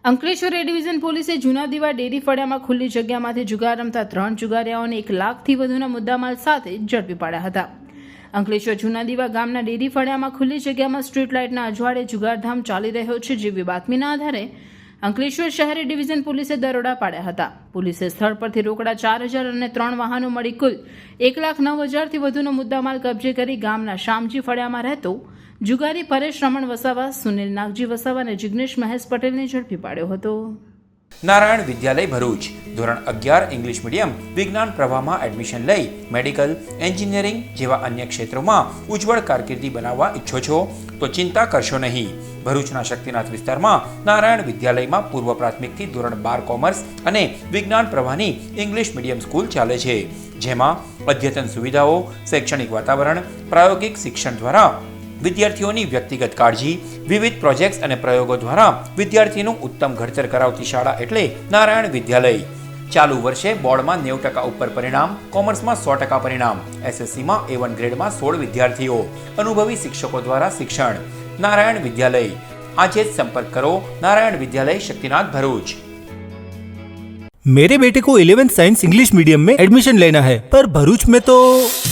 અંકલેશ્વર એ division પોલીસે જૂના દીવા ડેરી ફળિયામાં ખુલ્લી જગ્યામાંથી જુગાર રમતા 3 જુગારીયાઓને 1 લાખથી વધુના મુદ્દામાલ સાથે ઝડપી પાડ્યા હતા। અંકલેશ્વર જૂના દીવા ગામના ડેરી ફળિયામાં ખુલ્લી જગ્યામાં સ્ટ્રીટ લાઇટના અજવાળે જુગારધામ ચાલી રહ્યો છે, જેવી બાતમીના આધારે અંકલેશ્વર શહેરી ડિવિઝન પોલીસે દરોડા પાડ્યા હતા। પોલીસે સ્થળ પરથી રોકડા 4,000 અને 3 વાહનો મળી કુલ 1,09,000થી વધુનો મુદ્દામાલ કબજે કરી ગામના શામજી ફળિયામાં રહેતો જુગારી પરેશ રમણ વસાવા, સુનિલ નાગજી વસાવા અને જિગ્નેશ મહેશ પટેલને ઝડપી પાડ્યો હતો। નારાયણ વિદ્યાલય ભરૂચ ધોરણ 11 ઇંગ્લિશ મીડિયમ વિજ્ઞાન પ્રવાહમાં એડમિશન લઈ મેડિકલ, એન્જિનિયરિંગ જેવા અન્ય ક્ષેત્રોમાં ઉજ્જવળ કારકિર્દી બનાવવા ઈચ્છો છો તો ચિંતા કરશો નહીં। ભરૂચના શક્તિનાથ વિસ્તારમાં નારાયણ વિદ્યાલયમાં પૂર્વ પ્રાથમિકથી ધોરણ 12 કોમર્સ અને વિજ્ઞાન પ્રવાહની ઇંગ્લિશ મીડિયમ સ્કૂલ ચાલે છે, જેમાં અદ્યતન સુવિધાઓ, શૈક્ષણિક વાતાવરણ, પ્રાયોગિક શિક્ષણ દ્વારા વિદ્યાર્થીઓની વ્યક્તિગત કાળજી, વિવિધ પ્રોજેક્ટ્સ અને પ્રયોગો દ્વારા વિદ્યાર્થીનું ઉત્તમ ઘડતર કરાવતી શાળા એટલે નારાયણ વિદ્યાલય। ચાલુ વર્ષે બોર્ડમાં 90% ઉપર પરિણામ, કોમર્સમાં 100% પરિણામ, એસએસસીમાં A1 ગ્રેડમાં 16 વિદ્યાર્થીઓ, અનુભવી શિક્ષકો દ્વારા શિક્ષણ। નારાયણ વિદ્યાલય, આજે જ સંપર્ક કરો નારાયણ વિદ્યાલય, શક્તિનાથ, भरूच। मेरे बेटे को 11th साइंस इंग्लिश मीडियम में एडमिशन लेना है, पर भरूच में तो।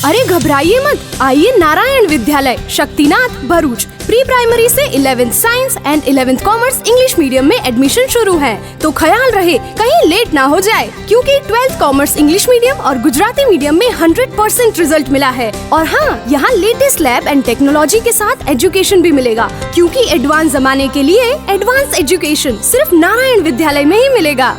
अरे घबराइए मत, आइए नारायण विद्यालय शक्तिनाथ भरूच। प्री प्राइमरी से 11th science and 11th commerce English medium में एडमिशन शुरू है, तो ख्याल रहे कहीं लेट ना हो जाए, क्योंकि 12th कॉमर्स इंग्लिश मीडियम और गुजराती मीडियम में 100% रिजल्ट मिला है। और हाँ, यहाँ लेटेस्ट लैब एंड टेक्नोलॉजी के साथ एजुकेशन भी मिलेगा, क्योंकि एडवांस जमाने के लिए एडवांस एजुकेशन सिर्फ नारायण विद्यालय में ही मिलेगा।